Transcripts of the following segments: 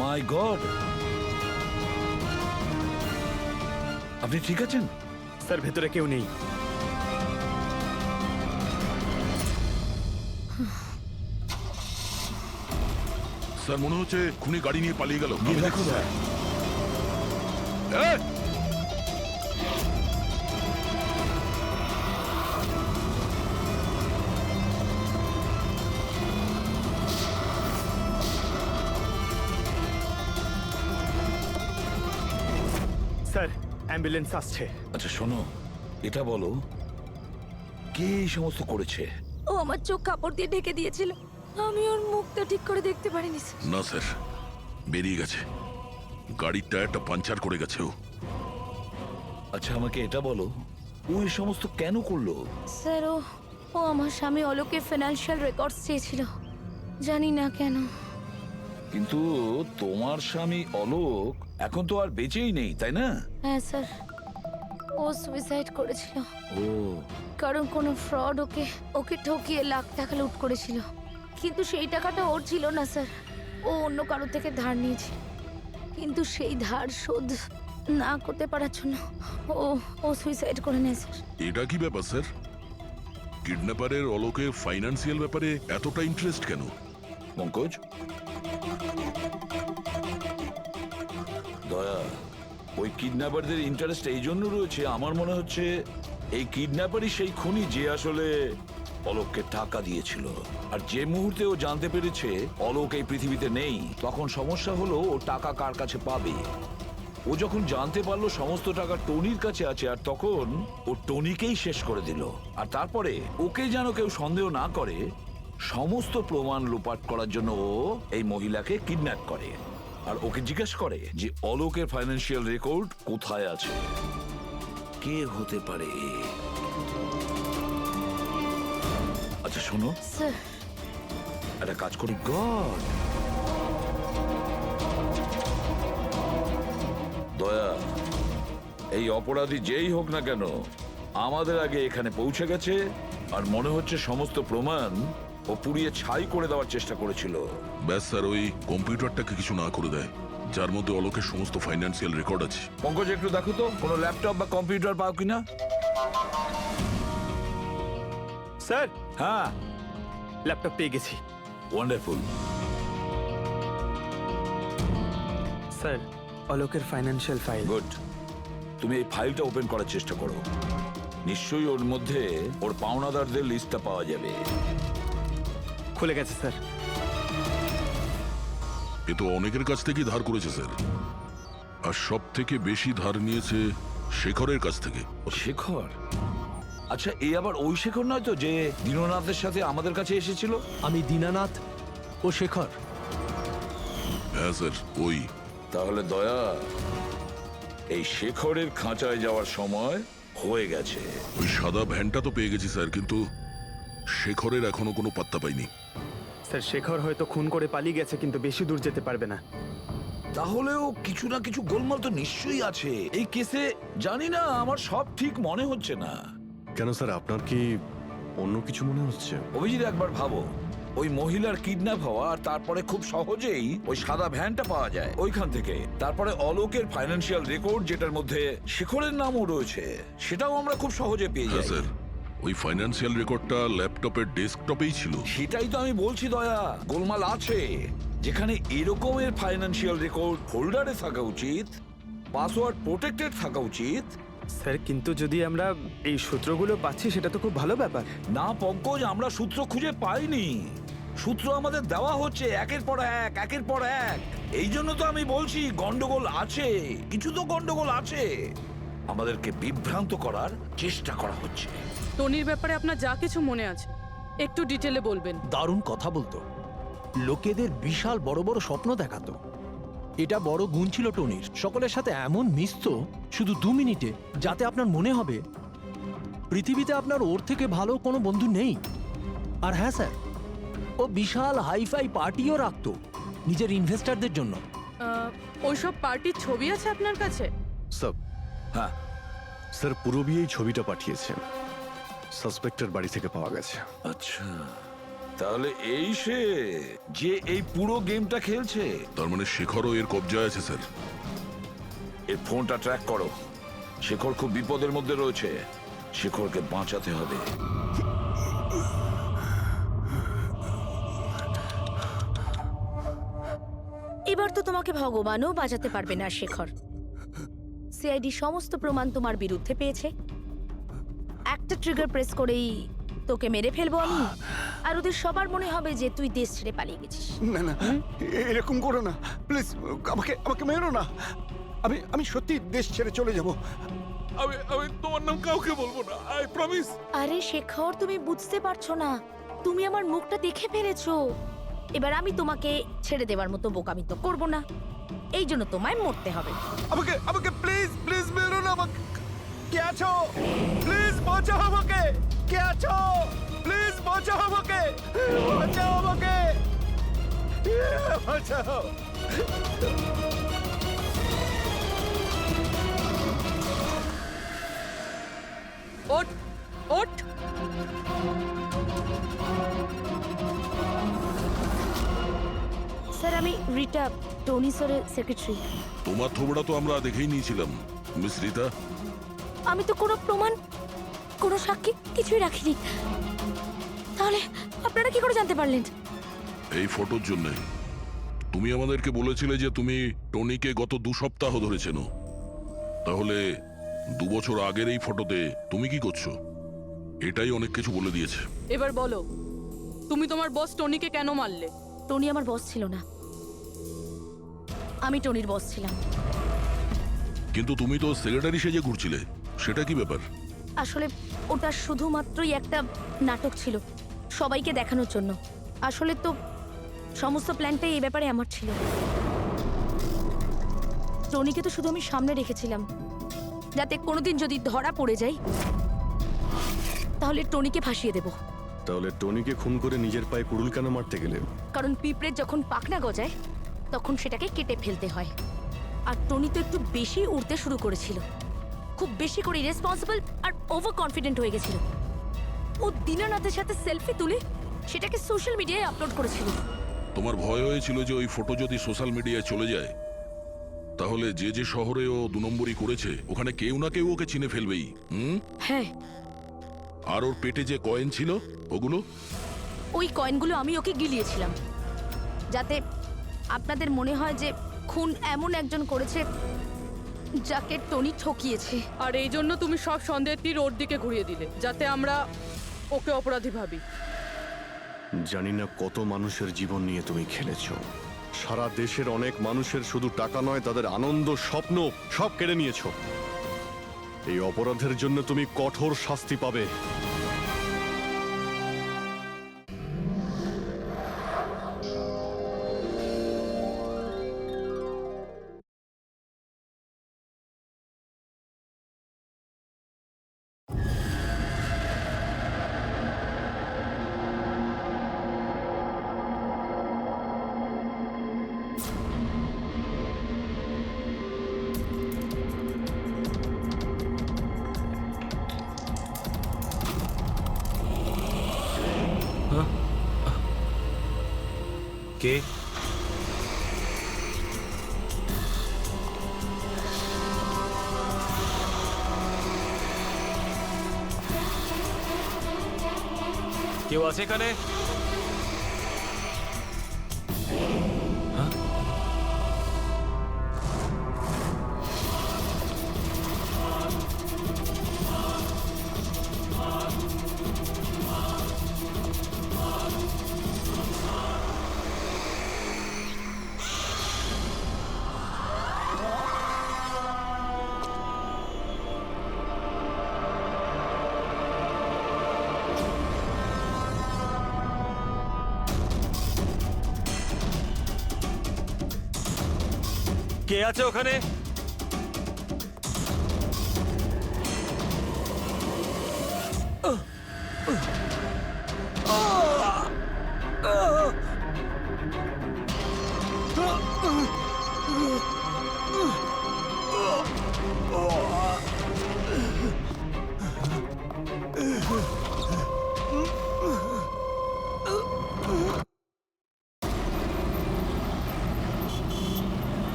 মাই god, আপনি ঠিক আছেন? স্যার ভেতরে কেউ নেই। স্যার মনে হচ্ছে খুনি গাড়ি নিয়ে পালিয়ে গেল। গিয়ে দেখো স্যার। এই! স্যার অ্যাম্বুলেন্স আসছে। আচ্ছা শোনো, এটা বলো কে এই সমস্ত করেছে? ও আমার চোখ কাপড় দিয়ে ঢেকে দিয়েছিল, আমি ওর মুখটা ঠিক করে দেখতে পারিনি স্যার। না স্যার, বেরিয়ে গেছে। গাড়ির টায়ারটা পাঞ্চার করে গেছে ও। আচ্ছা আমাকে এটা বলো, ও এই সমস্ত কেন করলো? স্যার ও আমার স্বামী অলোকের ফিনান্সিয়াল রেকর্ডস চেয়েছিল, জানি না কেন। কিন্তু তোমার স্বামী অলোক এখন তো আর বেঁচেই নেই, তাই না? হ্যাঁ স্যার, ও সুইসাইড করেছিল, ও কারণ কোনো ফ্রড ওকে ঠকিয়ে লাখ টাকা লুট করেছিল। কিন্তু সেই টাকাটা ওর ছিল না স্যার, ও অন্য কারো থেকে ধার নিয়েছিল। কিন্তু সেই ধার শোধ না করতে পারার জন্য ও সুইসাইড করে নেয় স্যার। এটা কি ব্যাপার স্যার? কিডন্যাপারের অলোকের ফাইন্যান্সিয়াল ব্যাপারে এতটা ইন্টারেস্ট কেন? পঙ্কজ, দয়া, ওই কিডন্যাপারদের ইন্টারেস্ট এই জন্য রয়েছে, আমার মনে হচ্ছে এই কিডন্যাপারই সেই খুনি যে আসলে অলোককে টাকা দিয়েছিল। আর যে মুহূর্তে ও জানতে পেরেছে অলোক এই পৃথিবীতে নেই, তখন সমস্যা হলো ও টাকা কার কাছে পাবে। ও যখন জানতে পারলো সমস্ত টাকা টনির কাছে আছে, আর তখন ও টনিকেই শেষ করে দিল। আর তারপরে ওকে যেন কেউ সন্দেহ না করে, সমস্ত প্রমাণ লোপাট করার জন্য ও এই মহিলাকে কিডন্যাপ করে আর ওকে জিজ্ঞেস করে যে অলোকের ফাইন্যান্সিয়াল রেকর্ড কোথায় আছে। কে হতে পারে? আচ্ছা শোনো, স্যার একটা কাজ করি। গড, দয়া, এই অপরাধী যেই হোক না কেন আমাদের আগে এখানে পৌঁছে গেছে, আর মনে হচ্ছে সমস্ত প্রমাণ ও পুড়িয়ে ছাই করে দেওয়ার চেষ্টা করেছিল। ব্যাস স্যার, ওই কম্পিউটারটাকে কিছু না করে দেয় যার মধ্যে অলোকের সমস্ত ফাইন্যান্সিয়াল রেকর্ড আছে। পঙ্কজ একটু দেখো তো কোনো ল্যাপটপ বা কম্পিউটার পাও কিনা। স্যার হ্যাঁ, ল্যাপটপ পেয়ে গেছি। ওয়ান্ডারফুল। স্যার অলোকের ফাইন্যান্সিয়াল ফাইল। গুড, তুমি এই ফাইলটা ওপেন করার চেষ্টা করো। নিশ্চয়ই ওর মধ্যে ওর পাওনাদারদের লিস্টটা পাওয়া যাবে। খুলে গেছে স্যার। এ তো অনেকের কাছ থেকেই ধার করেছে স্যার, আর সব থেকে বেশি ধার নিয়েছে শেখরের কাছ থেকে। শেখর? আচ্ছা এই আবার ওই শেখর নয় তো যে দীননাথের সাথে আমাদের কাছে এসেছিল? আমি দীনানাথ ও শেখর। হ্যাঁ স্যার, ওই। তাহলে দয়া, এই শেখরের খাঁচায় যাওয়ার সময় হয়ে গেছে। ওই সাদা ভ্যানটা তো পেয়ে গেছি স্যার, কিন্তু শেখরের এখনো কোনো পাত্তা পাইনি। স্যার শেখর হয়তো খুন করে পালিয়ে গেছে, কিন্তু বেশি দূর যেতে পারবে না। তাহলেও কিছু না কিছু গোলমাল তো নিশ্চয়ই আছে এই কেসে। জানি না, আমার সব ঠিক মনে হচ্ছে না। কেন স্যার, আপনার কি অন্য কিছু মনে হচ্ছে? অভিজিৎ একবার ভাবো, ওই মহিলার কিডন্যাপ হওয়া, আর তারপরে খুব সহজেই ওই সাদা ভ্যানটা পাওয়া যায় ওইখান থেকে। তারপরে অলোকের ফাইন্যান্সিয়াল রেকর্ড যেটার মধ্যে শেখরের নামও রয়েছে, সেটাও আমরা খুব সহজে পেয়ে হ্যাঁ যাই। স্যার, ওই ফাইন্যান্সিয়াল রেকর্ডটা ল্যাপটপের ডেস্কটপেই ছিল। সেটাই তো আমি বলছি দয়া, গোলমাল আছে। যেখানে এরকমের ফাইন্যান্সিয়াল রেকর্ড ফোল্ডারে থাকা উচিত, পাসওয়ার্ড প্রোটেক্টেড থাকা উচিত। স্যার কিন্তু যদি আমরা এই সূত্রগুলো পাচ্ছি সেটা তো খুব ভালো ব্যাপার। না পঙ্কজ, আমরা সূত্র খুঁজে পাইনি। সূত্র আমাদের দেওয়া হচ্ছে একের পর এক, একের পর এক। এই জন্য তো আমি বলছি গন্ডগোল আছে, কিছু তো গন্ডগোল আছে। আমাদেরকে বিভ্রান্ত করার চেষ্টা করা হচ্ছে। টনির ব্যাপারে আপনার যা কিছু মনে আছে একটু ডিটেলে বলবেন। দারুণ কথা বলতো, লোকেদের বিশাল বড় বড় স্বপ্ন দেখাতো। এটা বড় গুণ ছিল টনির, সকলের সাথে এমন মিশতো শুধু 2 মিনিটে, যাতে আপনার মনে হবে পৃথিবীতে আপনার ওর থেকে ভালো কোনো বন্ধু নেই। আর হ্যাঁ স্যার, ও বিশাল হাইফাই পার্টিও রাখতো নিজের ইনভেস্টরদের জন্য। ওইসব পার্টির ছবি আছে আপনার কাছে? স্যার, হ্যাঁ স্যার পূরবী এই ছবিটা পাঠিয়েছেন, সাসপেক্টের বাড়ি থেকে পাওয়া গেছে। আচ্ছা, তাহলে এই সে যে এই পুরো গেমটা খেলছে। তার মানে শেখরও এর কবজায় আছে স্যার। এর ফোনটা ট্র্যাক করো। শেখর খুব বিপদের মধ্যে রয়েছে। শেখরকে বাঁচাতে হবে। এবার তো তোমাকে ভগবানও বাঁচাতে পারবে না শেখর। সিআইডি সমস্ত প্রমাণ তোমার বিরুদ্ধে পেয়েছে। একটা ট্রিগার প্রেস করেই তোকে মেরে ফেলবো আমি। আর ওদের সবার মনে হবে যে তুই দেশ ছেড়ে পালিয়ে গেছিস। না না, এরকম করো না প্লিজ। আমাকে আমাকে মেরো না। আমি সত্যি দেশ ছেড়ে চলে যাব। আমি তোমার নাম কাউকে বলবো না, আই প্রমিস। আরে শেখর, তুমি বুঝতে পারছো না। তুমি আমার মুখটা দেখে ফেলেছো। এবার আমি তোমাকে ছেড়ে দেওয়ার মতো বোকামি তো করবো না। এই জন্য তোমায় মরতে হবে। আমাকে আমাকে প্লিজ প্লিজ মেরো না। আমাকে কে আছো? প্লিজ বাঁচাও আমাকে। কে আছো? প্লিজ বাঁচাও আমাকে। বাঁচাও আমাকে। বাঁচাও। ওঠ ওঠ। স্যার, আমি রিটা, টনি স্যারের সেক্রেটারি। তোমার থোবড়া তো আমরা দেখেই নিয়েছিলাম মিস রীতা। আমি তো কোনো প্রমাণ, কোনো সাক্ষী কিছুই রাখিনি। তাহলে আপনারা কি করে জানতে পারলেন? এই ফটোর জন্য তুমি আমাদেরকে বলেছিলে যে তুমি টনিকে গত 2 সপ্তাহ ধরে চেনো। তাহলে 2 বছর আগের এই ফটোতে তুমি কি করছো? এটাই অনেক কিছু বলে দিয়েছে। এবার বলো, তুমি তোমার বস টনিকে কেন মারলে? টনি আমার বস ছিল না, আমি টনির বস ছিলাম। কিন্তু তুমি তো সেক্রেটারি সেজে ঘুরছিলে, সেটা কি ব্যাপার? আসলে ওটা শুধুমাত্রই একটা নাটক ছিল, সবাইকে দেখানোর জন্য। আসলে তো সমস্ত প্ল্যানটাই এই ব্যাপারে আমার ছিল। টনিকে তো শুধু আমি সামনে রেখেছিলাম, যাতে কোনোদিন যদি ধরা পড়ে যাই তাহলে টনিকে ফাঁসিয়ে দেব। তাহলে টনিকে খুন করে নিজের পায়ে কুড়ুল কেন মারতে গেলে? কারণ পিঁপড়ের যখন পাখনা গজায় তখন সেটাকে কেটে ফেলতে হয়। আর টনি তো একটু বেশি উড়তে শুরু করেছিল, খুব বেশি করে ইরেসপন্সিবল আর ওভার কনফিডেন্ট হয়ে গেছিল। ও দীনানাথের সাথে সেলফি তুলে সেটাকে সোশ্যাল মিডিয়ায় আপলোড করেছিল। তোমার ভয় হয়েছিল যে ওই ফটো যদি সোশ্যাল মিডিয়ায় চলে যায় তাহলে যে যে শহরে ও 2 নম্বরই করেছে ওখানে কেউ না কেউ ওকে চিনে ফেলবেই। হ্যাঁ, আর ওর পেটে যে কয়েন ছিল ওগুলো? ওই কয়েনগুলো আমি ওকে গিলিয়েছিলাম, যাতে আপনাদের মনে হয় যে খুন এমন একজন করেছে যাকে টনি ঠকিয়েছে। আর এই জন্য তুমি সব সন্দেহের তীর ওর দিকে ঘুরিয়ে দিলে, যাতে আমরা ওকে অপরাধী ভাবি। জানি না কত মানুষের জীবন নিয়ে তুমি খেলেছো। সারা দেশের অনেক মানুষের শুধু টাকা নয়, তাদের আনন্দ, স্বপ্ন সব কেড়ে নিয়েছো। এই অপরাধের জন্য তুমি কঠোর শাস্তি পাবে। কে? কেউ আছে এখানে? কে আছে ওখানে?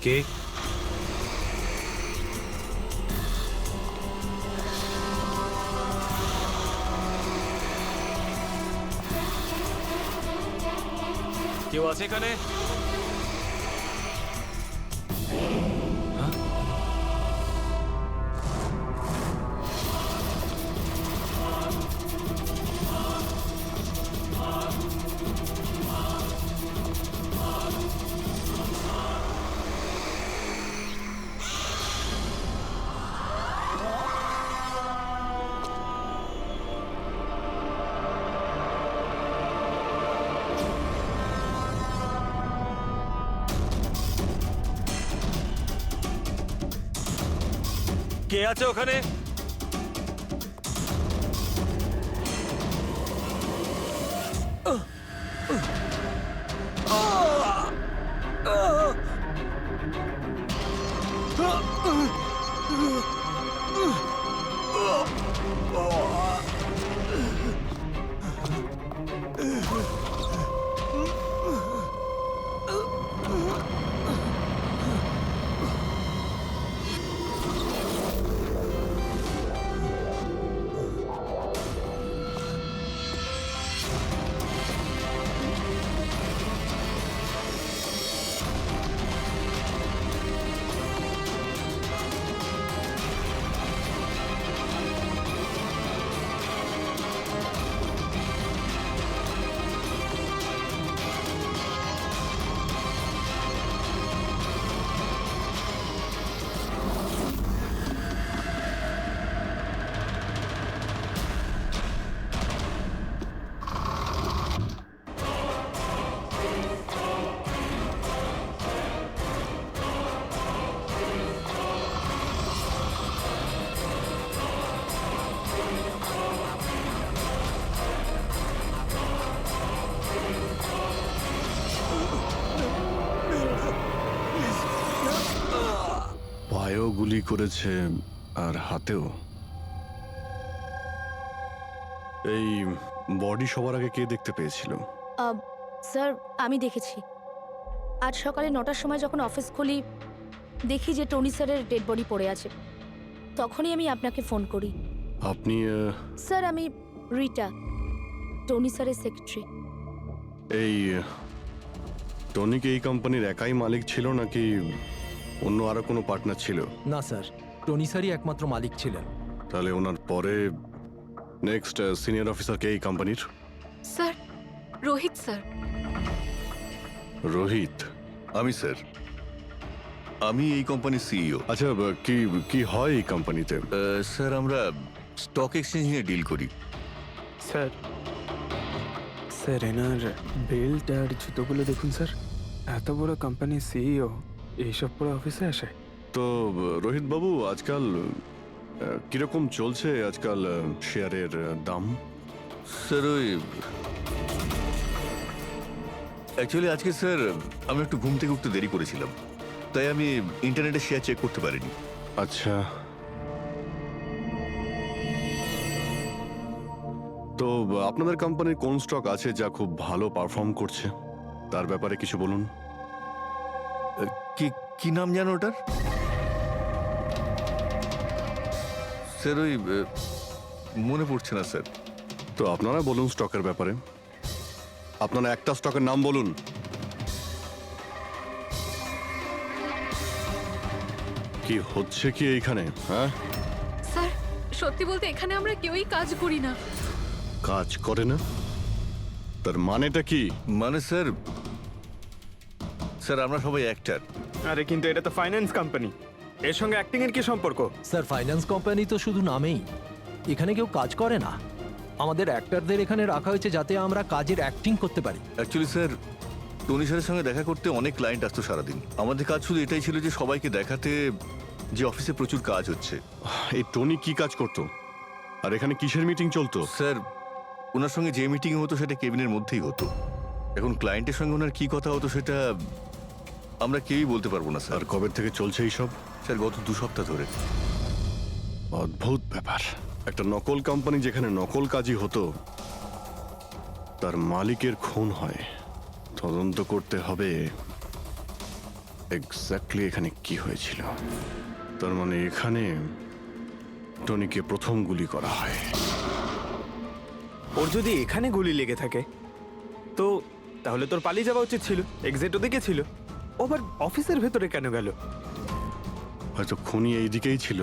কে? কেউ আছে এখানে? কে আছে ওখানে? পায়েও গুলি করেছে আর হাতেও। এই বডি সবার আগে কে দেখতে পেয়েছিল? স্যার আমি দেখেছি। আজ সকালে 9টার সময় যখন অফিস খুলি দেখি যে টনি স্যারের ডেড বডি পড়ে আছে, তখনই আমি আপনাকে ফোন করি। আপনি স্যার আমি রিটা, টনি স্যারের সেক্রেটারি। এই টনিক এই কোম্পানির একাই মালিক ছিল নাকি অন্য আরো কোনো পার্টনার ছিল? না স্যার, টনি স্যারই একমাত্র মালিক ছিলেন। তাহলে ওনার পরে নেক্সট সিনিয়র অফিসার কে এই কোম্পানির? Sir Rohit sir. রোহিত? আমি স্যার, আমি এই কোম্পানির সিইও। আচ্ছা, কি কি হয় এই কোম্পানিতে? স্যার আমরা স্টক এক্সচেঞ্জ নিয়ে ডিল করি। স্যার, স্যার এনার বেল্ট আর জুতোগুলো দেখুন স্যার। এত বড় কোম্পানির সিইও এইসব পরে অফিসে আসে? তো রোহিত বাবু, আজকাল কিরকম চলছে আজকাল শেয়ারের দাম? স্যার ওই অ্যাকচুয়ালি আজকে স্যার আমি একটু ঘুম থেকে উঠতে দেরি করেছিলাম, তাই আমি ইন্টারনেটে শেয়ার চেক করতে পারিনি। আচ্ছা, তো আপনাদের কোম্পানির কোন স্টক আছে যা খুব ভালো পারফর্ম করছে? তার ব্যাপারে কিছু বলুন। কি কি নাম জানো ওটার? স্যার ওই মনে পড়ছে না স্যার। তো আপনারা বলুন স্টকের ব্যাপারে। আপনারা একটা স্টকের নাম বলুন। কি হচ্ছে কি এইখানে? হ্যাঁ, স্যার সত্যি বলতে এখানে আমরা কেউই কাজ করি না। কাজ করে না? তার মানেটা কি? মানে স্যার, স্যার আমরা সবাই অ্যাক্টর। আরে কিন্তু এটা তো ফাইন্যান্স কোম্পানি, এর সঙ্গে অ্যাক্টিং এর কি সম্পর্ক? স্যার ফাইন্যান্স কোম্পানি তো শুধু নামেই, এখানে কেউ কাজ করে না। আমাদের অ্যাক্টরদের এখানে রাখা হয়েছে যাতে আমরা কাজের অ্যাক্টিং করতে পারি। অ্যাকচুয়ালি স্যার, টনি স্যারের সঙ্গে দেখা করতে অনেক ক্লায়েন্ট আসতো সারাদিন। আমাদের কাজ শুধু এটাই ছিল যে সবাইকে দেখাতে যে অফিসে প্রচুর কাজ হচ্ছে। এই টনি কি কাজ করতো আর এখানে কিসের মিটিং চলতো? স্যার ওনার সঙ্গে যে মিটিং হতো সেটা কেবিনের মধ্যেই হতো। এখন ক্লায়েন্টের সঙ্গে ওনার কি কথা হতো সেটা আমরা কেউই বলতে পারবো না স্যার। আর কবে থেকে চলছে এইসব? স্যার গত 2 সপ্তাহ ধরে। অদ্ভুত ব্যাপার। একটা নকল কোম্পানি যেখানে নকল কাজই হতো, তার মালিকের খুন হয়। তদন্ত করতে হবে এক্স্যাক্টলি এখানে কি হয়েছিল। তার মানে এখানে টনিকে প্রথম গুলি করা হয়। ওর যদি এখানে গুলি লেগে থাকে তো তাহলে তোর পালিয়ে যাওয়া উচিত ছিল, এক্সিট ওদিকে ছিল, ও আবার অফিসের ভেতরে কেন গেল? হয়তো খুনি এইদিকেই ছিল,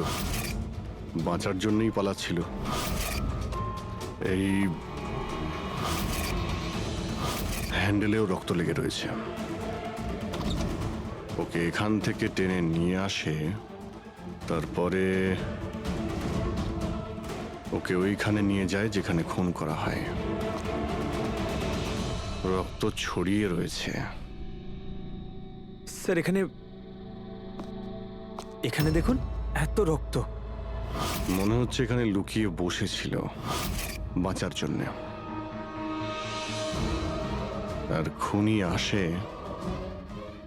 বাঁচার জন্যই পালাচ্ছিল। এই হ্যান্ডেলেও রক্ত লেগে রয়েছে। ওকে এখান থেকে টেনে নিয়ে আসে, তারপরে ওকে ওইখানে নিয়ে যায় যেখানে খুন করা হয়। রক্ত ছড়িয়ে রয়েছে। স্যার এখানে এখানে দেখুন, এত রক্ত। মনে হচ্ছে এখানে লুকিয়ে বসেছিল বাঁচার জন্য। আর খুনি আসে,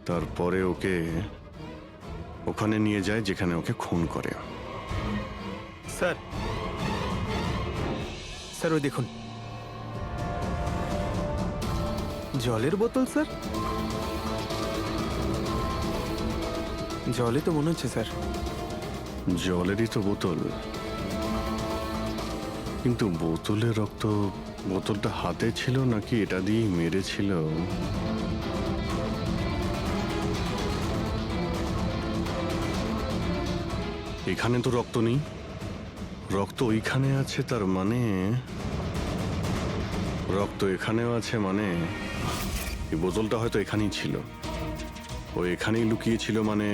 তারপরে ওকে ওখানে নিয়ে যায় যেখানে ওকে খুন করে। স্যার স্যার ওই দেখুন, জলের বোতল স্যার, জলে তো মনে হচ্ছে স্যার। জলেরই তো বোতল, কিন্তু বোতলের রক্ত, বোতলটা হাতে ছিল নাকি এটা দিয়েই মেরেছিল? এখানে তো রক্ত নেই, রক্ত ওইখানে আছে, তার মানে রক্ত এখানেও আছে, মানে এই বোতলটা হয়তো এখানেই ছিল। ও এখানেই লুকিয়েছিল, মানে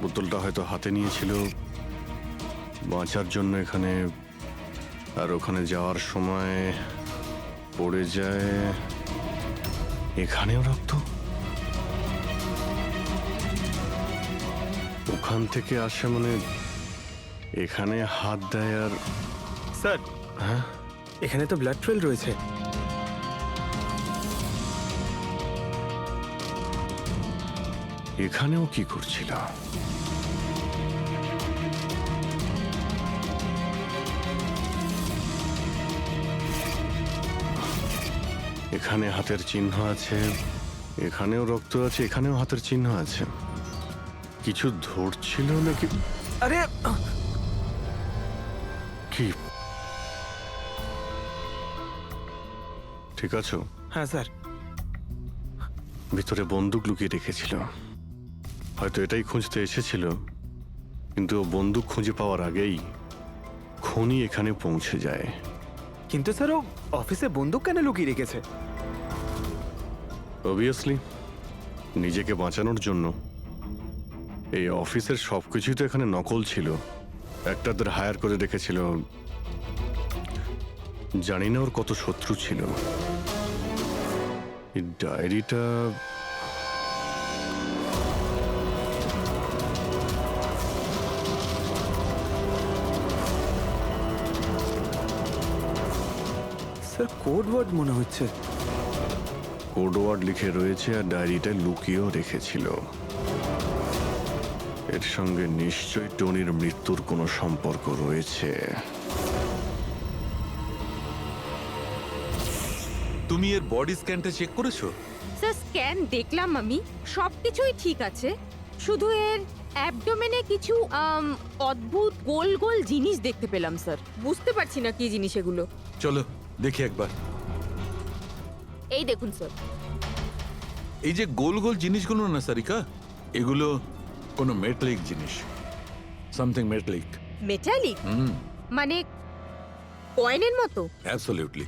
বোতলটা হয়তো হাতে নিয়েছিল বাঁচার জন্য এখানে, আর ওখানে যাওয়ার সময় পড়ে যায়। এখানেও রক্ত, ওখান থেকে আসে, মানে এখানে হাত দেয়। আর স্যার হ্যাঁ, এখানে তো ব্লাড ট্রেল রয়েছে। এখানেও কি করছিল? এখানে হাতের চিহ্ন আছে, এখানেও রক্ত আছে, এখানেও হাতের চিহ্ন আছে। কিছু ধরছিল নাকি? আরে কি ঠিক আছো? হ্যাঁ স্যার। ভিতরে বন্দুক লুকিয়ে রেখেছিল, হয়তো এটাই খুঁজতে এসেছিল, কিন্তু ও বন্দুক খুঁজে পাওয়ার আগেই খুনি এখানে পৌঁছে যায়। কিন্তু স্যার ও অফিসে বন্দুক কেন লুকিয়ে রেখেছে? অবভিয়াসলি নিজেকে বাঁচানোর জন্য। এই অফিসের সবকিছুই তো এখানে নকল ছিল, একটাদের হায়ার করে রেখেছিল। জানি না ওর কত শত্রু ছিল। এই ডায়েরিটা স্যার কোড ওয়ার্ড মনে হচ্ছে। কোড ওয়ার্ড লিখে রয়েছে, আর ডায়েরিটা লুকিয়েও রেখেছিল। এর সঙ্গে নিশ্চয়ই টনির মৃত্যুর কোনো সম্পর্ক রয়েছে। তুমি এর বডি স্ক্যানটা চেক করেছো? স্যার স্ক্যান দেখলাম আমি, সবকিছুই ঠিক আছে, শুধু এর অ্যাবডোমেনে কিছু অদ্ভুত গোল গোল জিনিস দেখতে পেলাম স্যার। বুঝতে পারছি না কি জিনিস এগুলো। চলো দেখি একবার। এই দেখুন স্যার। এই যে গোল গোল জিনিসগুলো না সারিকা, এগুলো কোনো মেটালিক জিনিস, সামথিং মেটালিক। মেটালিক? মানে কয়েনের মতো? অ্যাবসলিউটলি।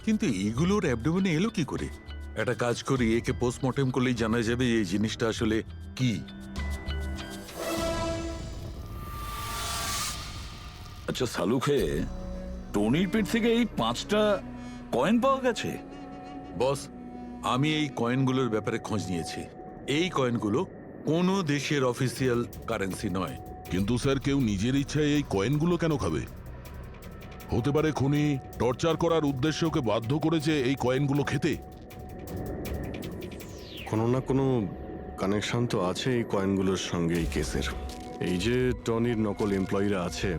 কিন্তু এইগুলোর অ্যাবডোমেনে এলো কি করে? একটা কাজ করি, একে পোস্টমর্টেম করলেই জানা যাবে এই জিনিসটা আসলে কি। আচ্ছা সালুখে, টনির পেট থেকে এই 5টা কয়েন পাওয়া গেছে? বস, আমি এই কয়েনগুলোর ব্যাপারে খোঁজ নিয়েছি। এই কয়েনগুলো কোনো দেশের অফিসিয়াল কারেন্সি নয়। কিন্তু স্যার, কেউ নিজের ইচ্ছায় এই কয়েনগুলো কেন খাবে? হতে পারে খুনি টর্চার করার উদ্দেশ্যে ওকে বাধ্য করেছে এই কয়েনগুলো খেতে। কোনো না কোনো কানেকশন তো আছে এই কয়েনগুলোর সঙ্গে এই কেসের। এই যে টনির নকল এমপ্লয়িরা আছে,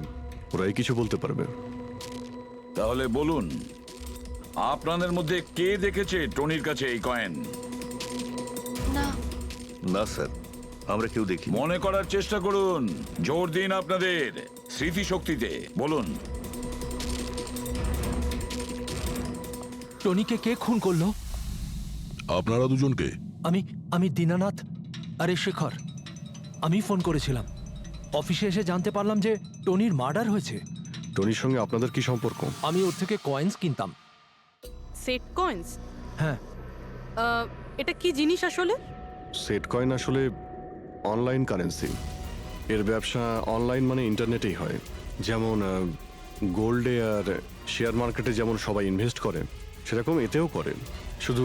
ওরাই কিছু বলতে পারবে। তাহলে বলুন, আপনাদের মধ্যে কে দেখেছে টনির কাছে এই কয়েন? না, না স্যার, আমরা কেউ দেখি মনে করার চেষ্টা করুন, জোর দিন আপনাদের স্মৃতিশক্তিতে। বলুন। টনিকে কে খুন করলো? আপনারা দুজনকে? আমি দীনানাথ আরে শেখর। আমি ফোন করেছিলাম। অফিসে এসে জানতে পারলাম যে টনির মার্ডার হয়েছে। টনির সঙ্গে আপনাদের কি সম্পর্ক? আমি ওর থেকে কয়েন্স কিনতাম। Set coins? হ্যাঁ। এটা কি জিনিস আসলে? সেট কয়েন আসলে অনলাইন কারেন্সি। এর ব্যবসা অনলাইন মানে ইন্টারনেটেই হয়। যেমন গোল্ডে আর শেয়ার মার্কেটে যেমন সবাই ইনভেস্ট করে, সেরকম এতেও করে। শুধু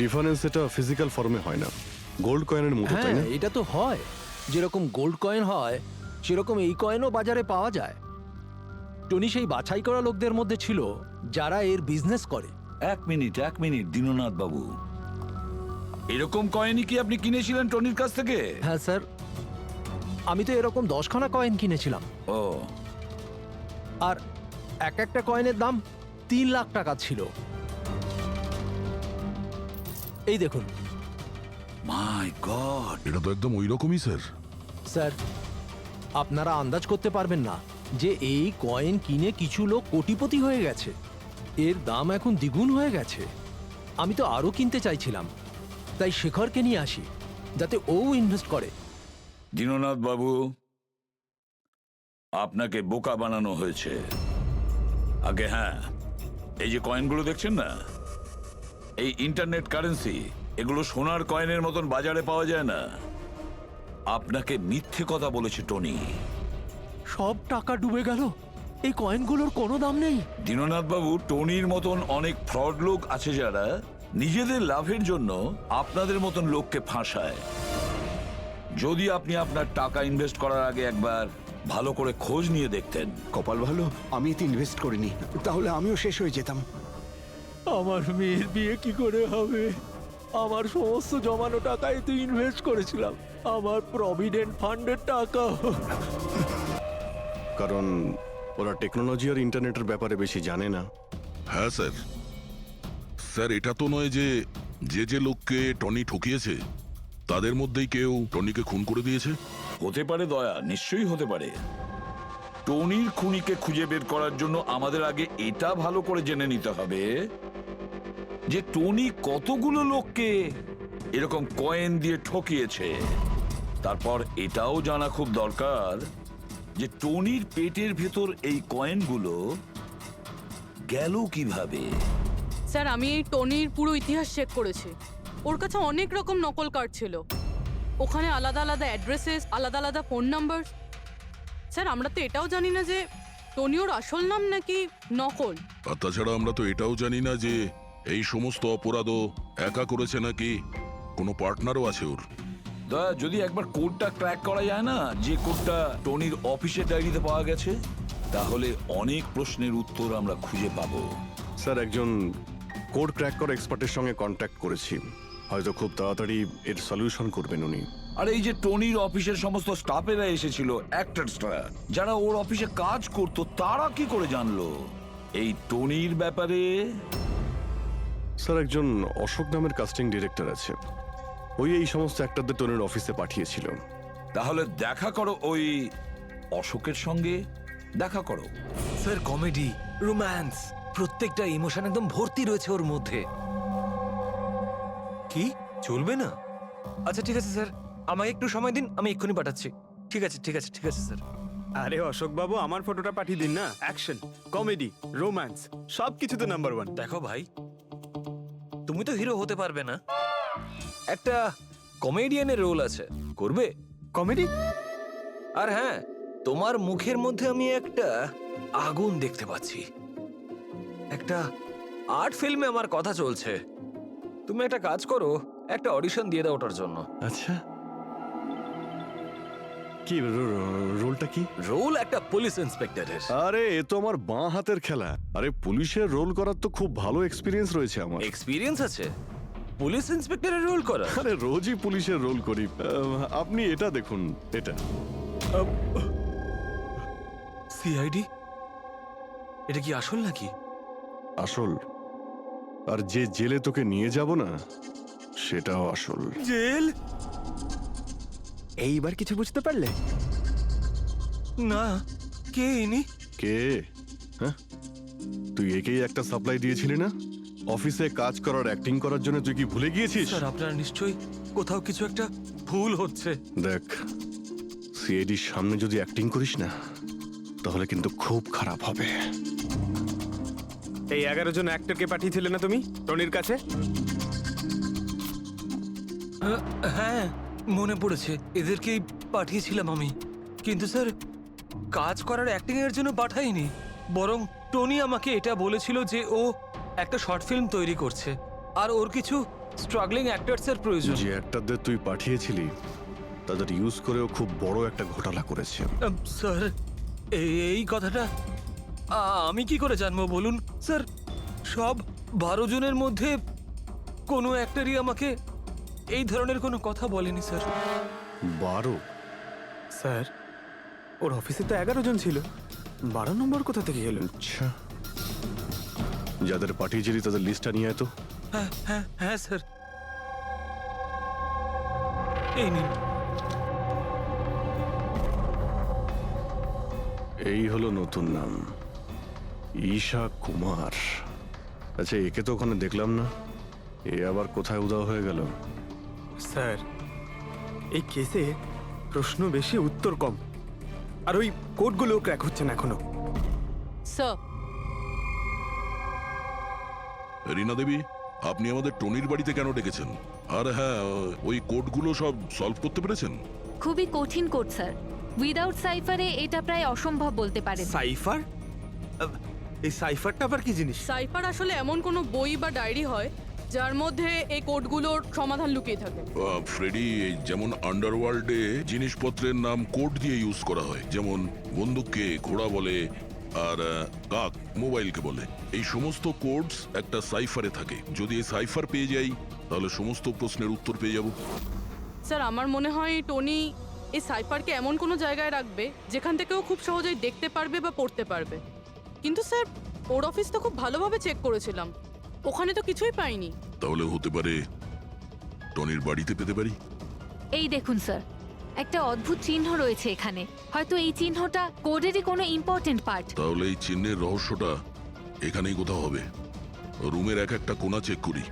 ডিফারেন্স এটা ফিজিক্যাল ফর্মে হয় না, গোল্ড কয়েনের মতো, তাই হ্যাঁ, না? এটা তো হয়। যেরকম গোল্ড কয়েন হয় সেরকম এই কয়েনও বাজারে পাওয়া যায়। টনি সেই বাছাই করা লোকদের মধ্যে ছিল যারা এর বিজনেস করে। এক মিনিট দীননাথ বাবু, এরকম কয়েনই কি আপনি কিনেছিলেন টনির কাছ থেকে? হ্যাঁ স্যার, আমি তো এরকম 10খানা কয়েন কিনেছিলাম। ও, আর এক একটা কয়েনের দাম 3 লাখ টাকা ছিল। এই দেখুন মাই গড! এটা তো একদম ওই রকমই স্যার। স্যার, আপনারা আন্দাজ করতে পারবেন না যে এই কয়েন কিনে কিছু লোক কোটিপতি হয়ে গেছে। এর দাম এখন দ্বিগুণ হয়ে গেছে। আমি তো আরো কিনতে চাইছিলাম, তাই শেখরকে নিয়ে আসি যাতে ও ইনভেস্ট করে। দীননাথ বাবু, আপনাকে বোকা বানানো হয়েছে। আগে হ্যাঁ, এই যে কয়েনগুলো দেখছেন না, এই ইন্টারনেট কারেন্সি, এগুলো সোনার কয়েনের মতন বাজারে পাওয়া যায় না। আপনাকে মিথ্যে কথা বলেছে টনি। সব টাকা ডুবে গেল, এই কয়েনগুলোর কোনো দাম নেই। দীননাথ বাবু, টনির মতন অনেক ফ্রড লোক আছে যারা নিজেদের লাভের জন্য আপনাদের মতন লোককে ফাঁসায়। যদি আপনি আপনার টাকা ইনভেস্ট করার আগে একবার ভালো করে খোঁজ নিয়ে দেখতেন। কপাল ভালো আমি এতে ইনভেস্ট করিনি, তাহলে আমিও শেষ হয়ে যেতাম। আমার মেয়ের বিয়ে কি করে হবে? আমার সমস্ত জমানো টাকায় তো ইনভেস্ট করেছিলাম, আমার প্রভিডেন্ট ফান্ডের টাকা। কারণ ওরা টেকনোলজি আর ইন্টারনেটের ব্যাপারে বেশি জানে না। হ্যাঁ স্যার। স্যার, এটা তো নয় যে যে লোককে টনি ঠকিয়েছে তাদের মধ্যেই কেউ টনিকে খুন করে দিয়েছে? হতে পারে দয়া, নিশ্চয়ই হতে পারে। টনির খুনিকে খুঁজে বের করার জন্য আমাদের আগে এটা ভালো করে জেনে নিতে হবে যে টনি কতগুলো লোককে এরকম কয়েন দিয়ে ঠকিয়েছে। তারপর এটাও জানা খুব দরকার যে টনির পেটের ভেতর এই কয়েনগুলো গেল কিভাবে। স্যার, আমি এই টনির পুরো ইতিহাস চেক করেছি। ওর কাছে অনেক রকম নকল কার্ড ছিল, ওখানে আলাদা আলাদা অ্যাড্রেসেস, আলাদা আলাদা ফোন নাম্বার। স্যার, আমরা তো এটাও জানি না যে টনি ওর আসল নাম নাকি নকল। আর তাছাড়া আমরা তো এটাও জানি না যে এই সমস্ত অপরাধও একা করেছে নাকি কোনো পার্টনারও আছে ওর। দয়া, যদি একবার কোডটা ক্র্যাক করা যায় না, যে কোডটা টনির অফিসের ডায়েরিতে পাওয়া গেছে, তাহলে অনেক প্রশ্নের উত্তর আমরা খুঁজে পাবো। স্যার, একজন কোড ক্র্যাক করা এক্সপার্টের সঙ্গে কন্ট্যাক্ট করেছি, হয়তো খুব তাড়াতাড়ি এর সলিউশন করবেন উনি। আর এই যে টনির অফিসের সমস্ত স্টাফেরা এসেছিল, অ্যাক্টরসরা যারা ওর অফিসে কাজ করতো, তারা কি করে জানলো এই টনির ব্যাপারে? স্যার, একজন অশোক নামের কাস্টিং ডিরেক্টর আছে, ওই এই সমস্ত অ্যাক্টরদের টনির অফিসে পাঠিয়েছিল। তাহলে দেখা করো ওই অশোকের সঙ্গে, দেখা করো। স্যার, কমেডি, রোম্যান্স, প্রত্যেকটা ইমোশন একদম ভর্তি রয়েছে ওর মধ্যে। কি চলবে না? আচ্ছা ঠিক আছে স্যার, আমাকে একটু সময় দিন, আমি এক্ষুনি পাঠাচ্ছি। ঠিক আছে ঠিক আছে ঠিক আছে স্যার। আরে অশোক বাবু, আমার ফটোটা পাঠিয়ে দিন না। অ্যাকশন, কমেডি, রোম্যান্স সব কিছুতে নাম্বার 1। দেখো ভাই, তুমি তো হিরো হতে পারবে না, একটা কমেডিয়ানের রোল আছে, করবে? কমেডি? আর হ্যাঁ, তোমার মুখের মধ্যে আমি একটা আগুন দেখতে পাচ্ছি। একটা আর্ট ফিল্মে আমার কথা চলছে, তুমি একটা কাজ করো, একটা অডিশন দিয়ে দাও ওটার জন্য। আচ্ছা, কি রোলটা কি? রোল একটা পুলিশ ইন্সপেক্টরের। আরে এ তো আমার বাঁ হাতের খেলা। আরে পুলিশের রোল করার তো খুব ভালো এক্সপিরিয়েন্স রয়েছে আমার। এক্সপিরিয়েন্স আছে পুলিশ ইন্সপেক্টরের রোল করা? আরে রোজই পুলিশের রোল করি। আপনি এটা দেখুন, এটা সিআইডি? এটা কি আসল নাকি? আসল। আর যে জেলে তোকে নিয়ে যাব না, সেটাও আসল। জেল? এইবার কিছু বুঝতে পারলে? না, কে ইনি? কে? হ্যাঁ, তুই একেই একটা সাপ্লাই দিয়েছিলি না অফিসে কাজ করার অ্যাক্টিং করার জন্য? তুই কি ভুলে গিয়েছিস? স্যার, আপনার নিশ্চয়ই কোথাও কিছু একটা ভুল হচ্ছে। দেখ, সিআইডির সামনে যদি অ্যাক্টিং করিস না তাহলে কিন্তু খুব খারাপ হবে। এই 11 জন অ্যাক্টরকে পাঠিয়েছিলে না তুমি টনির কাছে? হ্যাঁ, মনে পড়েছে, এদেরকেই পাঠিয়েছিলাম আমি। কিন্তু স্যার, কাজ করার অ্যাক্টিং এর জন্য পাঠাইনি, বরং টনি আমাকে এটা বলেছিল যে ও একটা শর্ট ফিল্ম তৈরি করছে আর ওর কিছু স্ট্রাগলিং অ্যাক্টরসের প্রয়োজন। যে অ্যাক্টরদের তুই পাঠিয়েছিলি তাদের ইউজ করেও খুব বড় একটা ঘোটালা করেছে। স্যার, এই কথাটা আমি কি করে জানবো বলুন স্যার? সব 12 জনের মধ্যে কোনো অ্যাক্টরই আমাকে এই ধরনের কোনো কথা বলেনি স্যার। 12? স্যার, ওর অফিসে তো 11 জন ছিল, 12 নম্বর কোথা থেকে এলো? আচ্ছা, যাদের পাঠিয়েছিলি তাদের লিস্টটা নিয়ে আয় তো। হ্যাঁ হ্যাঁ হ্যাঁ স্যার, এই নিন। এই হলো নতুন নাম, ঈশা কুমার। আচ্ছা, একে তো ওখানে দেখলাম না, এ আবার কোথায় উধাও হয়ে গেল? স্যার, এই কেসে প্রশ্ন বেশি উত্তর কম, আর ওই কোডগুলো ক্র্যাক হচ্ছে না এখনো। স্যার, রীনা দেবী, আপনি আমাদের টনির বাড়িতে কেন ডেকেছেন? আর হ্যাঁ, ওই কোডগুলো সব সলভ করতে পেরেছেন? খুবই কঠিন কোড স্যার। উইদাউট সাইফারে এটা প্রায় অসম্ভব বলতে পারেন। সাইফার? এই সাইফারটা আবার কি জিনিস? সাইফার আসলে এমন কোনো বই বা ডায়েরি হয় যার মধ্যে এই কোডগুলোর সমাধান লুকিয়ে থাকে। ফ্রেডি, এই যেমন আন্ডারওয়ার্ল্ডে জিনিসপত্রের নাম কোড দিয়ে ইউজ করা হয়, যেমন বন্দুককে ঘোড়া বলে আর কাক মোবাইলকে বলে। এই সমস্ত কোডস একটা সাইফারে থাকে। যদি এই সাইফার পেয়ে যাই তাহলে সমস্ত প্রশ্নের উত্তর পেয়ে যাব। স্যার, আমার মনে হয় টনি এই সাইফারকে এমন কোনো জায়গায় রাখবে যেখান থেকে ও খুব সহজেই দেখতে পারবে বা পড়তে পারবে। কিন্তু স্যার, ওর অফিস তো খুব ভালোভাবে চেক করেছিলাম, ওখানে তো কিছুই পাইনি। তাহলে হতে পারে টনির বাড়িতে পেতে পারি। এই দেখুন স্যার, একটা অদ্ভুত চিহ্ন রয়েছে এখানে। হয়তো এই চিহ্নটা কোডেরই কোনো ইম্পর্টেন্ট পার্ট। তাহলে এই চিহ্নের রহস্যটা এখানেই কোথাও হবে। রুমের এক একটা কোণা চেক করি।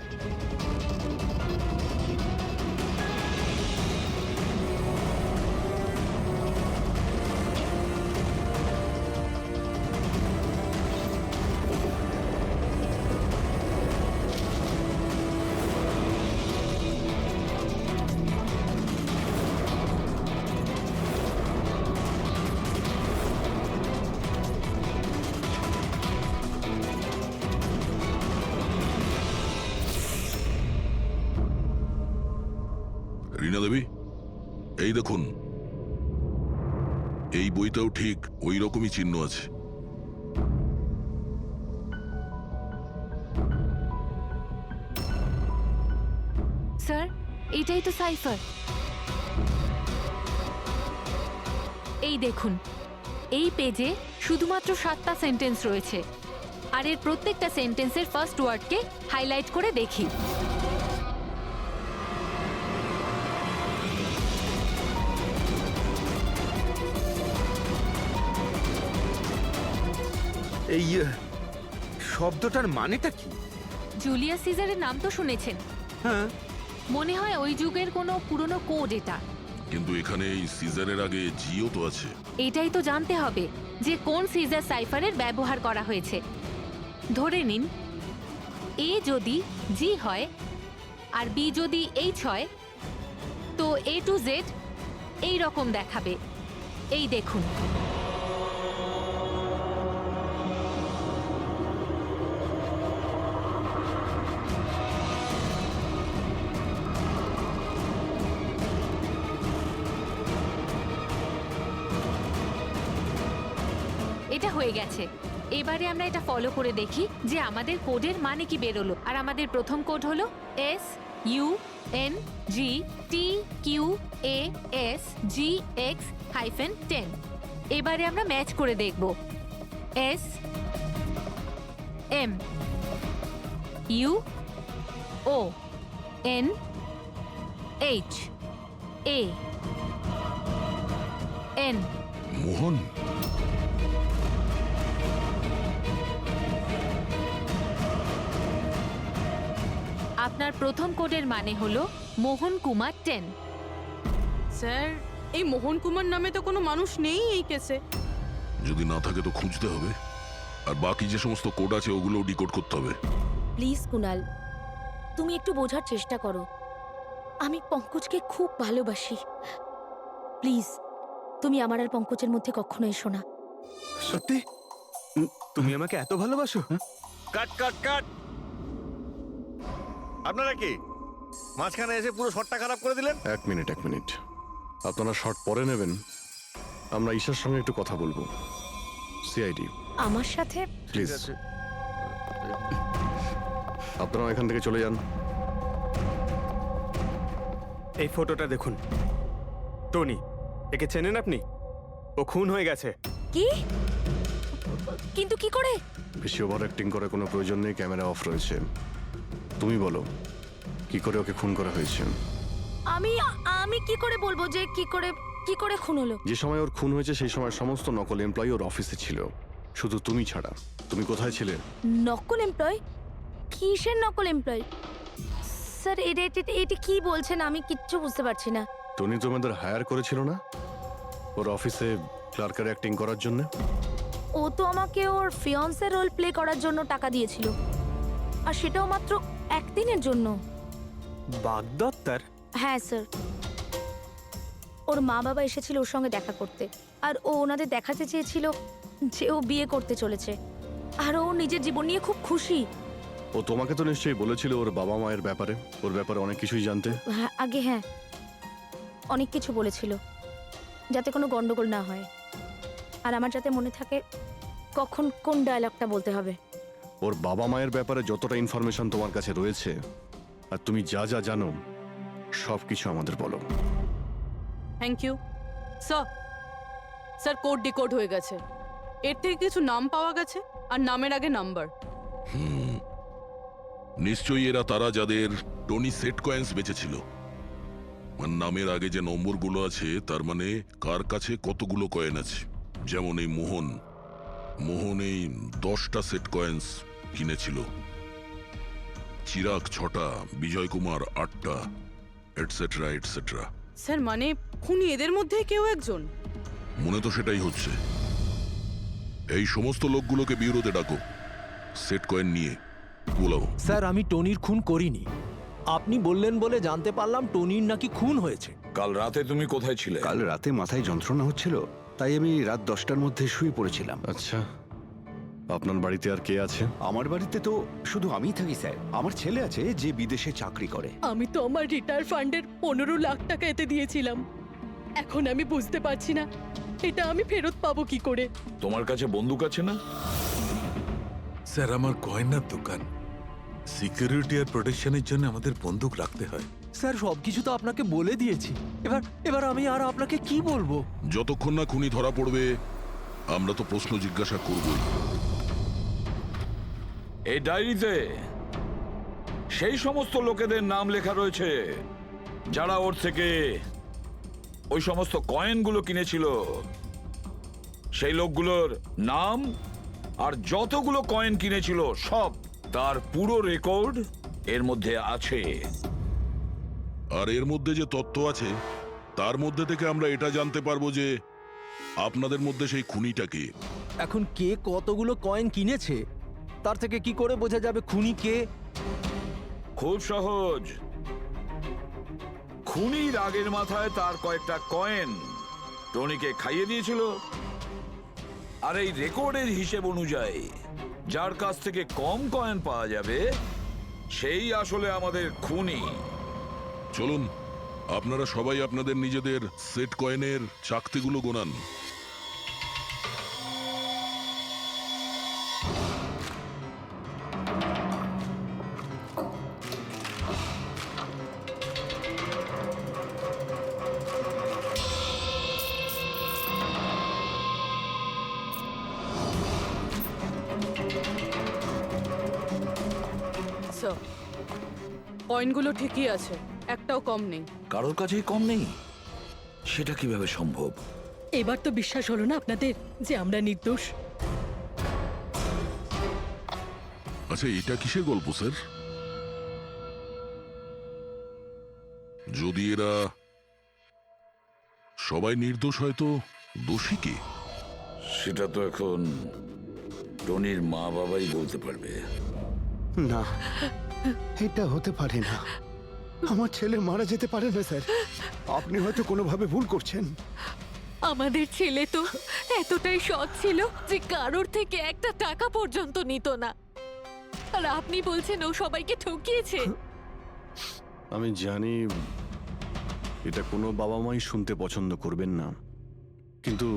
রীনা দেবী, এই দেখুন, এই বইটাও ঠিক ওই রকমই চিহ্ন আছে। স্যার, এটাই তো সাইফার। এই দেখুন, এই পেজে শুধুমাত্র 7টা সেন্টেন্স রয়েছে, আর এর প্রত্যেকটা সেন্টেন্সের ফার্স্ট ওয়ার্ডকে হাইলাইট করে দেখি। এই শব্দটার মানেটা কি? জুলিয়াস সিজারের নাম তো শুনেছেন? হ্যাঁ। মনে হয় ওই যুগের কোনো পুরনো কোড এটা। কিন্তু এখানে এই সিজারের আগে জিও তো আছে। এটাই তো জানতে হবে যে কোন সিজার সাইফারের ব্যবহার করা হয়েছে। ধরে নিন, এ যদি জি হয় আর বি যদি এইচ হয়, তো এ টু জেড এই রকম দেখাবে। এই দেখুন, এটা হয়ে গেছে। এবারে আমরা এটা ফলো করে দেখি যে আমাদের কোডের মানে কি বেরোলো। আর আমাদের প্রথম কোড হলো SUNGTQAS-GX-10। এবারে আমরা ম্যাচ করে দেখব। SMUONHA N. মোহন? আপনার প্রথম কোডের মানে হলো মোহন কুমার 10। স্যার এই মোহন কুমার নামে তো কোনো মানুষ নেই এই কেসে। যদি না থাকে তো খুঁজতে হবে, আর বাকি যে সমস্ত কোড আছে ওগুলো ডিকোড করতে হবে। প্লিজ কুনাল, তুমি একটু বোঝার চেষ্টা করো। আমি পঙ্কজকে খুব ভালোবাসি। প্লিজ তুমি আমার আর পঙ্কজের মধ্যে কখনো এসো না। সত্যি তুমি আমাকে এত ভালোবাসো? কাট কাট কাট! আপনারা কি মাঝখানে এসে পুরো শটটা খারাপ করে দিলেন? এক মিনিট, আপনারা শর্ট পরে নেবেন, আমরা ঈশার সঙ্গে একটু কথা বলবো। সিআইডি আমার সাথে প্লিজ, আপনারা এখান থেকে চলে যান। এই ফটোটা দেখুন। টনি, একে চেনেন আপনি? ও খুন হয়ে গেছে। কি? কিন্তু কি করে? বেশি ওভার অ্যাক্টিং করার কোনো প্রয়োজন নেই, ক্যামেরা অফ রয়েছে। তুমি বলো কি করে ওকে খুন করা হয়েছে? আমি আমি কি করে বলবো যে কি করে খুন হলো? যে সময় ওর খুন হয়েছে সেই সময় সমস্ত নকল এমপ্লয়ি ওর অফিসে ছিল, শুধু তুমি ছাড়া। তুমি কোথায় ছিলে? নকল এমপ্লয়? কিসের নকল এমপ্লয়? স্যার এটা কি বলছেন? আমি কিচ্ছু বুঝতে পারছি না। টনি তোমাদের হায়ার করেছিল না ওর অফিসে ক্লার্কের অ্যাক্টিং করার জন্য? ও তো আমাকে ওর ফিয়ন্সে রোল প্লে করার জন্য টাকা দিয়েছিল, আর সেটাও মাত্র একদিনের জন্য। বাগদত্তার? হ্যাঁ স্যার, ওর মা বাবা এসেছিল ওর সঙ্গে দেখা করতে, আর ও ওনাদের দেখাতে চেয়েছিল যে ও বিয়ে করতে চলেছে, আর ও নিজের জীবন নিয়ে খুব খুশি। ও তোমাকে তো নিশ্চয়ই বলেছিল ওর বাবা মায়ের ব্যাপারে, ওর ব্যাপারে অনেক কিছুই জানতে। হ্যাঁ হ্যাঁ, অনেক কিছু বলেছিল, যাতে কোনো গন্ডগোল না হয়, আর আমার যাতে মনে থাকে কখন কোন ডায়লগটা বলতে হবে। ওর বাবা মায়ের ব্যাপারে যতটা ইনফরমেশন তোমার কাছে রয়েছে আর তুমি যা যা জানো সব কিছু আমাদের বলো। Thank you sir. Sir code decode হয়ে গেছে। এর থেকে কিছু নাম পাওয়া গেছে, আর নামের আগে নাম্বার। নিশ্চয়ই এরা তারা যাদের টনি সেট কয়েন্স বেঁচেছিল। আর নামের আগে যে নম্বরগুলো আছে তার মানে কার কাছে কতগুলো কয়েন আছে। যেমন এই মোহন এই 10টা সেট কয়েন্স কিনেছিল, চিরাগ 6টা, বিজয় কুমার 8টা, এটসেট্রা এটসেট্রা। স্যার মানে খুনি এদের মধ্যে কেউ একজন? মনে তো সেটাই হচ্ছে। এই সমস্ত লোকগুলোকে বিউরোতে ডাকো, সেট কয়েন নিয়ে বলাও। স্যার আমি টনির খুন করিনি। আপনি বললেন বলে জানতে পারলাম টনির নাকি খুন হয়েছে। কাল রাতে তুমি কোথায় ছিলে? কাল রাতে মাথায় যন্ত্রণা হচ্ছিল, তাই আমি রাত 10টার মধ্যে শুয়ে পড়েছিলাম। আচ্ছা, আপনার বাড়িতে আর কে আছে? আমার বাড়িতে তো শুধু আমিই থাকি স্যার। আমার ছেলে আছে যে বিদেশে চাকরি করে। আমি তো আমার রিটায়ার ফান্ডের 15 লাখ টাকা এতে দিয়েছিলাম। এখন আমি বুঝতে পারছি না এটা আমি ফেরত পাবো কি করে। তোমার কাছে বন্দুক আছে না? স্যার আমার গয়নার দোকান, সিকিউরিটি আর প্রোটেকশনের জন্য আমাদের বন্দুক রাখতে হয়। স্যার সবকিছু তো আপনাকে বলে দিয়েছি, এবার আমি আর আপনাকে কি বলবো? যতক্ষণ না খুনি ধরা পড়বে আমরা তো প্রশ্ন জিজ্ঞাসা করবই। এই ডায়েরিতে সেই সমস্ত লোকেদের নাম লেখা রয়েছে যারা ওর থেকে ওই সমস্ত কয়েনগুলো কিনেছিল। সেই লোকগুলোর নাম আর যতগুলো কয়েন কিনেছিল সব, তার পুরো রেকর্ড এর মধ্যে আছে। আর এর মধ্যে যে তথ্য আছে তার মধ্যে থেকে আমরা এটা জানতে পারবো যে আপনাদের মধ্যে সেই খুনিটা কে। এখন কে কতগুলো কয়েন কিনেছে তার থেকে কি করে বোঝা যাবে খুনি কে? খুব সহজ। খুনি রাগের মাথায় তার কয়েকটা কয়েন টনিকে খাইয়ে দিয়েছিল, আর এই রেকর্ডের হিসেব অনুযায়ী যার কাছ থেকে কম কয়েন পাওয়া যাবে সেই আসলে আমাদের খুনি। চলুন আপনারা সবাই আপনাদের নিজেদের সেট কয়েনের চাকতিগুলো গোনান। স্যার কয়েনগুলো ঠিকই আছে, একটাও কম নেই। কারোর কাছেই কম নেই? সেটা কিভাবে সম্ভব? এবার তো বিশ্বাস হলো না আপনাদের যে আমরা নির্দোষ? আচ্ছা, এটা কিসের গল্প স্যার? যদি এরা সবাই নির্দোষ হয় তো দোষী কে? সেটা তো এখন টনির মা বাবাই বলতে পারবে। না, এটা হতে পারে না। আমার ছেলে মারা যেতে পারে না স্যার। আপনি হয়তো কোনোভাবে ভুল করছেন। আমাদের ছেলে তো এতটাই সৎ ছিল যে কারোর থেকে একটা টাকা পর্যন্ত নিত না, আর আপনি বলছেন ও সবাইকে ঠকিয়েছে। আমি জানি এটা কোনো বাবা মাই শুনতে পছন্দ করবেন না, কিন্তু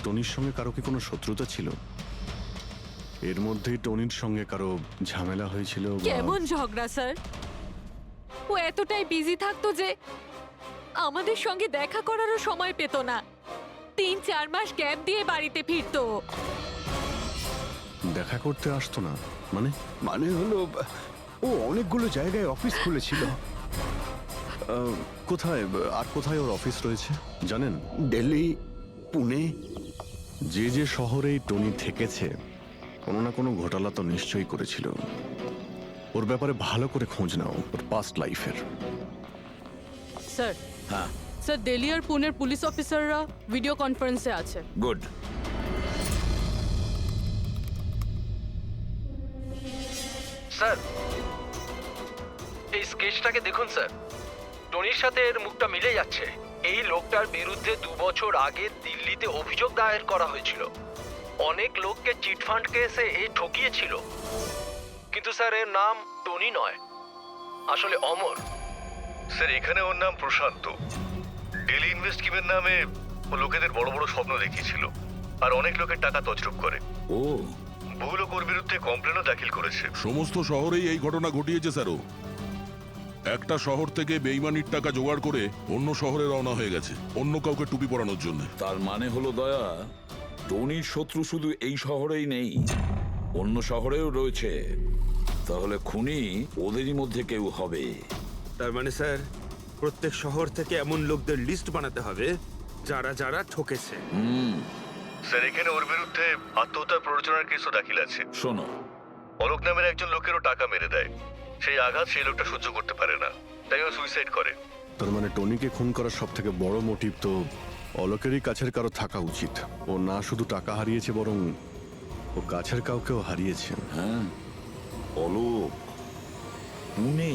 টনির সঙ্গে কারো কি কোনো শত্রুতা ছিল? এর মধ্যেই টনির সঙ্গে কারো ঝামেলা হয়েছিল বা- কেমন ঝগড়া স্যার? ও এতটাই বিজি থাকতো যে আমাদের সঙ্গে দেখা করারও সময় পেত না। 3-4 মাস গ্যাপ দিয়ে বাড়িতে ফিরতো। দেখা করতে আসতো না মানে? মানে হলো ও অনেকগুলো জায়গায় অফিস খুলেছিল। কোথায় আর কোথায় ওর অফিস রয়েছে জানেন? দিল্লি, পুনে। যে যে শহরেই টনি থেকেছে কোনো না কোনো ঘোটালা তো নিশ্চয়ই করেছিল। ওর ব্যাপারে ভালো করে খোঁজ নাও, ওর পাস্ট লাইফের। স্যার, হ্যাঁ, স্যার দিল্লি আর পুনের পুলিশ অফিসাররা ভিডিও কনফারেন্সে আছে। গুড। স্যার, এই স্কেচটাকে দেখুন স্যার। টনির সাথে এর মুখটা মিলে যাচ্ছে। এই লোকটার বিরুদ্ধে 2 বছর আগে দিল্লিতে অভিযোগ দায়ের করা হয়েছিল। অনেক লোককে চিটফান্ড কেসে এই ঠকিয়েছিল। কিন্তু স্যার এর নাম টনি নয়, আসলে অমর। স্যার, এখানে ওর নাম প্রশান্ত। ডেলি ইনভেস্ট স্কিমের নামে ও লোকেদের বড় বড় স্বপ্ন দেখিয়েছিল আর অনেক লোকের টাকা তছরূপ করে। ও, বহু লোক ওর বিরুদ্ধে কমপ্লেনও দাখিল করেছে। সমস্ত শহরেই এই ঘটনা ঘটিয়েছে স্যারও। একটা শহর থেকে বেইমানির টাকা জোগাড় করে অন্য শহরে রওনা হয়ে গেছে অন্য কাউকে টুপি পরানোর জন্য। তার মানে হলো দয়া, টনির শত্রু শুধু এই শহরেই নেই, অন্য শহরেও রয়েছে। তাহলে খুনি ওদেরই মধ্যে কেউ হবে। তার মানে স্যার প্রত্যেক শহর থেকে এমন লোকদের লিস্ট বানাতে হবে যারা যারা ঠকেছে। স্যার, এখানে ওর বিরুদ্ধে আত্মহত্যার প্ররোচনার কেসও দাখিল আছে। শোনো, অলোক নামের একজন লোকেরও টাকা মেরে দেয়। সেই আঘাত সেই লোকটা সহ্য করতে পারে না, তাই ও সুইসাইড করে। তার মানে টনিকে খুন করার সব থেকে বড় মোটিভ তো অলোকেরই কাছের কারো থাকা উচিত। ও না শুধু টাকা হারিয়েছে, বরং ও কাছের কাউকেও হারিয়েছে। হ্যাঁ, অলোক, পুনে।